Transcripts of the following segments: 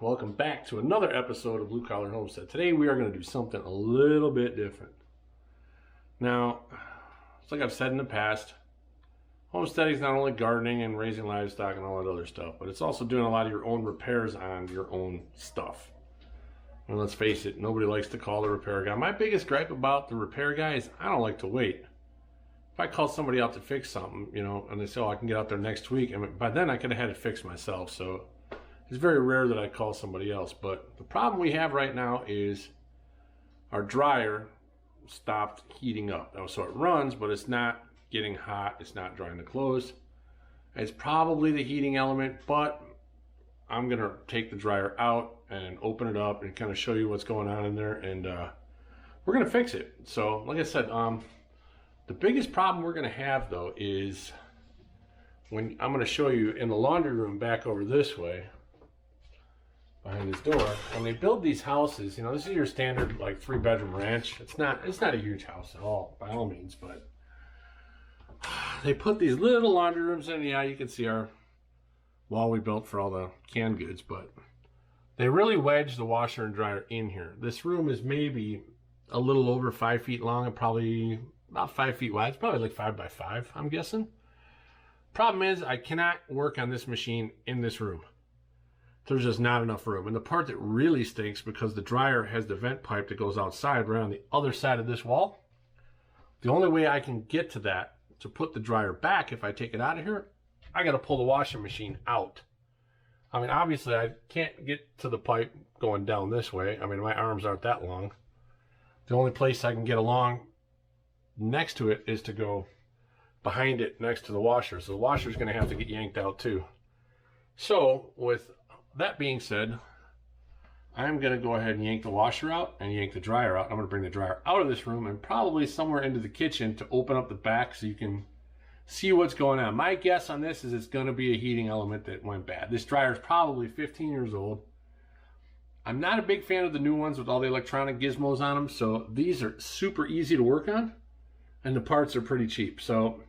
Welcome back to another episode of Blue Collar Homestead. Today we are going to do something a little bit different. Now, it's like I've said in the past, homesteading is not only gardening and raising livestock and all that other stuff, but it's also doing a lot of your own repairs on your own stuff. And let's face it, nobody likes to call the repair guy. My biggest gripe about the repair guy is I don't like to wait. If I call somebody out to fix something, and they say, oh, I can get out there next week, and by then I could have had it fixed myself. So it's very rare that I call somebody else. But the problem we have right now is our dryer stopped heating up. Now, so it runs, but it's not getting hot. It's not drying the clothes. It's probably the heating element, but I'm going to take the dryer out and open it up and kind of show you what's going on in there. And we're going to fix it. So like I said, the biggest problem we're going to have, though, is when I'm going to show you in the laundry room back over this way, behind this door. When they build these houses, this is your standard like 3-bedroom ranch. It's not a huge house at all, by all means, but they put these little laundry rooms in. Yeah, you can see our wall we built for all the canned goods, but they really wedge the washer and dryer in here. This room is maybe a little over 5 feet long and probably about 5 feet wide. It's probably like 5 by 5, I'm guessing. Problem is, I cannot work on this machine in this room. There's just not enough room. And the part that really stinks, because the dryer has the vent pipe that goes outside right on the other side of this wall, the only way I can get to that, to put the dryer back, if I take it out of here, I got to pull the washing machine out. I mean, obviously I can't get to the pipe going down this way. I mean, my arms aren't that long. The only place I can get along next to it is to go behind it next to the washer. So the washer's going to have to get yanked out too. So with that being said, I'm going to go ahead and yank the washer out and yank the dryer out. I'm going to bring the dryer out of this room and probably somewhere into the kitchen to open up the back so you can see what's going on. My guess on this is it's going to be a heating element that went bad. This dryer is probably 15 years old. I'm not a big fan of the new ones with all the electronic gizmos on them, so these are super easy to work on, and the parts are pretty cheap. So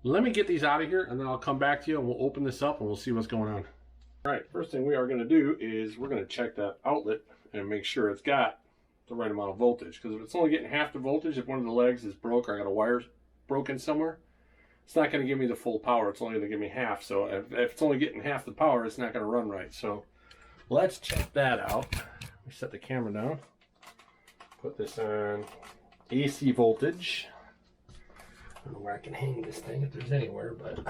let me get these out of here, and then I'll come back to you, and we'll open this up, and we'll see what's going on. All right, first thing we are going to do is we're going to check that outlet and make sure it's got the right amount of voltage. Because if it's only getting half the voltage, if one of the legs is broke or I got a wire broken somewhere, it's not going to give me the full power. It's only going to give me half. So if it's only getting half the power, it's not going to run right. So let's check that out. We set the camera down. Put this on AC voltage. I don't know where I can hang this thing, if there's anywhere, but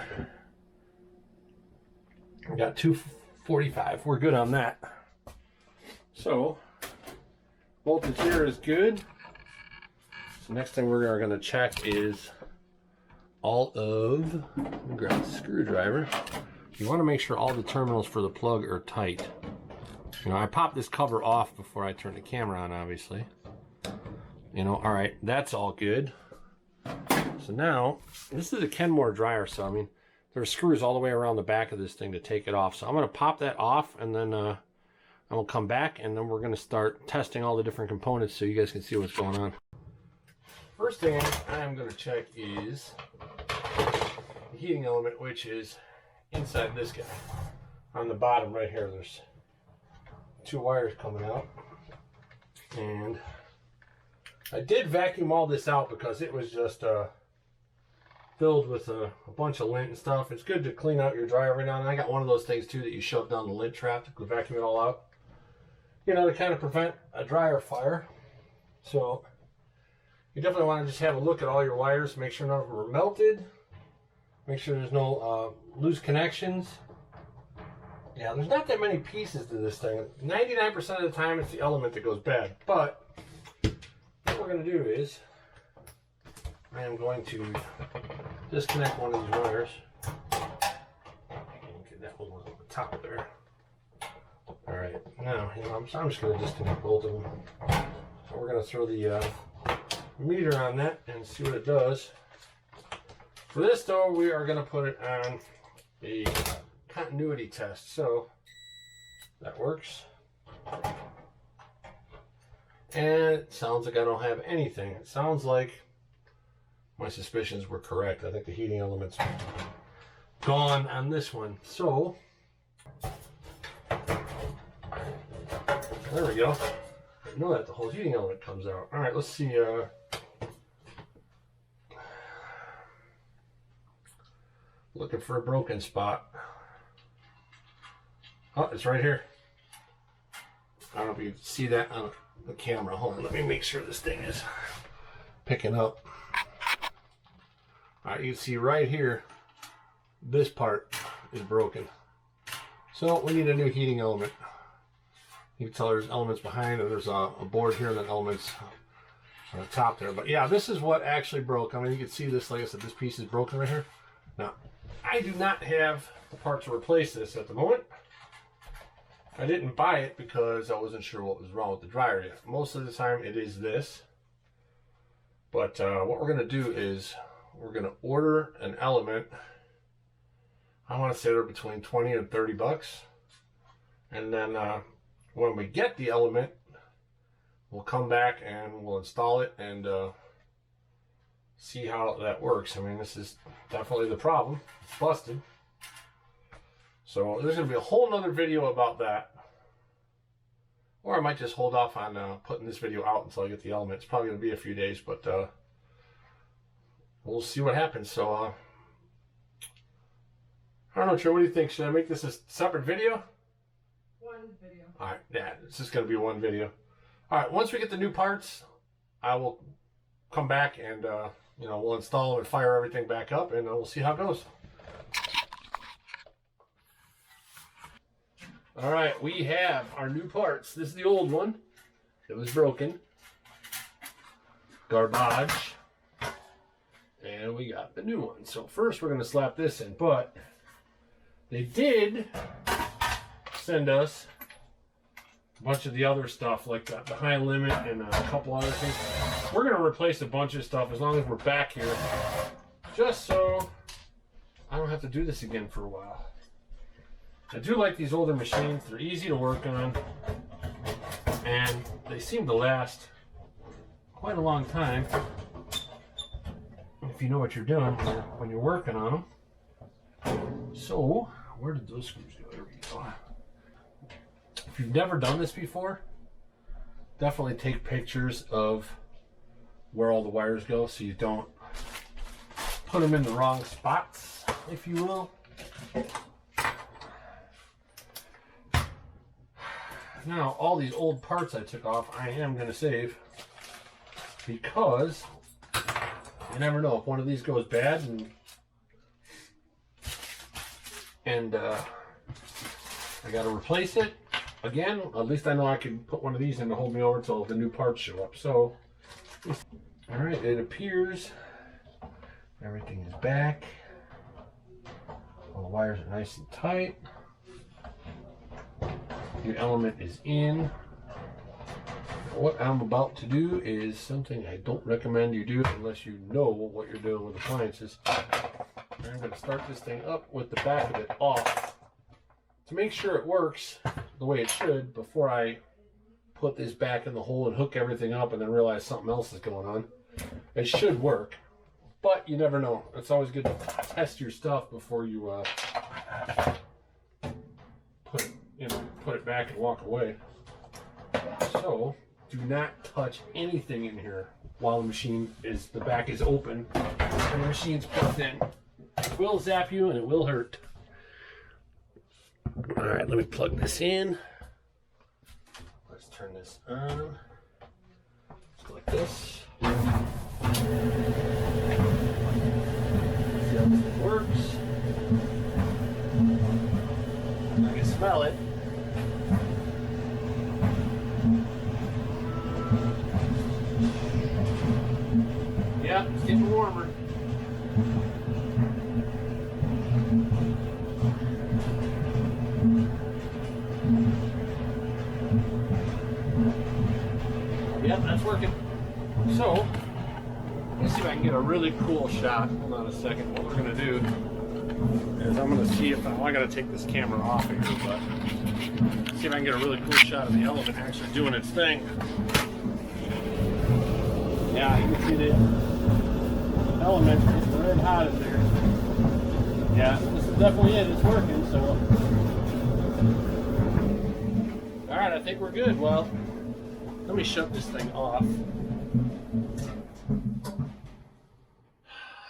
we got 245. We're good on that. So voltage here is good. So next thing we're going to check is all of, let me grab the screwdriver. You want to make sure all the terminals for the plug are tight. I popped this cover off before I turned the camera on, obviously. All right, that's all good. So now, this is a Kenmore dryer, so I mean, there are screws all the way around the back of this thing to take it off. So I'm going to pop that off, and then I'm going to come back, and then we're going to start testing all the different components so you guys can see what's going on. First thing I'm going to check is the heating element, which is inside this guy. On the bottom right here, there's 2 wires coming out. And I did vacuum all this out because it was just filled with a bunch of lint and stuff. It's good to clean out your dryer every now and then. I got one of those things too that you shove down the lint trap to vacuum it all out. To kind of prevent a dryer fire. So you definitely want to just have a look at all your wires, make sure none of them are melted, make sure there's no loose connections. Yeah, there's not that many pieces to this thing. 99% of the time it's the element that goes bad. But what we're going to do is I am going to disconnect one of these wires. Okay, that one was on the top there. Alright, now I'm just going to disconnect both of them. So we're going to throw the meter on that and see what it does. For this though, we are going to put it on a continuity test. So that works. And it sounds like I don't have anything. It sounds like my suspicions were correct. I think the heating element's gone on this one. So There we go. I know that the whole heating element comes out. All right, let's see. Looking for a broken spot. Oh, it's right here. I don't know if you can see that on the camera. Hold on, let me make sure this thing is picking up. All right, you can see right here, this part is broken. So we need a new heating element. You can tell there's elements behind, and there's a board here and then elements on the top there. But yeah, this is what actually broke. I mean, you can see this, like I said, this piece is broken right here. Now, I do not have the part to replace this at the moment. I didn't buy it because I wasn't sure what was wrong with the dryer yet. Most of the time it is this. But what we're going to do is we're going to order an element. I want to say they're between 20 and 30 bucks. And then when we get the element, we'll come back and we'll install it and see how that works. I mean, this is definitely the problem. It's busted. So there's going to be a whole nother video about that. Or I might just hold off on putting this video out until I get the element. It's probably going to be a few days, but we'll see what happens. So I don't know, Trey, what do you think? Should I make this a separate video? One video. All right, yeah, it's just going to be one video. All right, once we get the new parts, I will come back and you know, we'll install them and fire everything back up, and we'll see how it goes. All right, we have our new parts. This is the old one. It was broken. Garbage. And we got the new one. So first we're going to slap this in, but they did send us a bunch of the other stuff, like the high limit and a couple other things. We're going to replace a bunch of stuff as long as we're back here, just so I don't have to do this again for a while. I do like these older machines. They're easy to work on, and they seem to last quite a long time if you know what you're doing when you're working on them. So, where did those screws go? There we go. If you've never done this before, definitely take pictures of where all the wires go so you don't put them in the wrong spots, if you will. Now, all these old parts I took off, I am going to save, because you never know if one of these goes bad and I got to replace it again. At least I know I can put one of these in to hold me over until the new parts show up. So, all right, it appears everything is back. All the wires are nice and tight. New element is in. What I'm about to do is something I don't recommend you do unless you know what you're doing with appliances. I'm going to start this thing up with the back of it off to make sure it works the way it should before I put this back in the hole and hook everything up and then realize something else is going on. It should work, but you never know. It's always good to test your stuff before you put it back and walk away. So do not touch anything in here while the back is open and the machine's plugged in. It will zap you and it will hurt. All right, let me plug this in. Let's turn this on. Just like this. See how this works. I can smell it. Yeah, it's getting warmer. Yep, that's working. So, let's see if I can get a really cool shot. Hold on a second. What we're going to do is I'm going to see if I got to take this camera off here, but see if I can get a really cool shot of the element actually doing its thing. Yeah, you can see the element is red hot in there. Yeah, this is definitely it. It's working, so. Alright. right, I think we're good. Well, let me shut this thing off.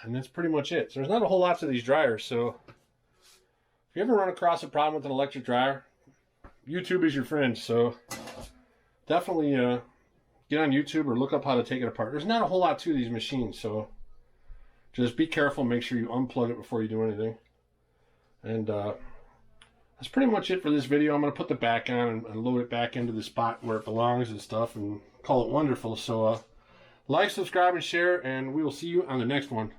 And that's pretty much it. So there's not a whole lot to these dryers. So if you ever run across a problem with an electric dryer, YouTube is your friend. So definitely get on YouTube or look up how to take it apart. There's not a whole lot to these machines. So just be careful. Make sure you unplug it before you do anything. And that's pretty much it for this video. I'm going to put the back on and load it back into the spot where it belongs and stuff and call it wonderful. So like, subscribe, and share, and we will see you on the next one.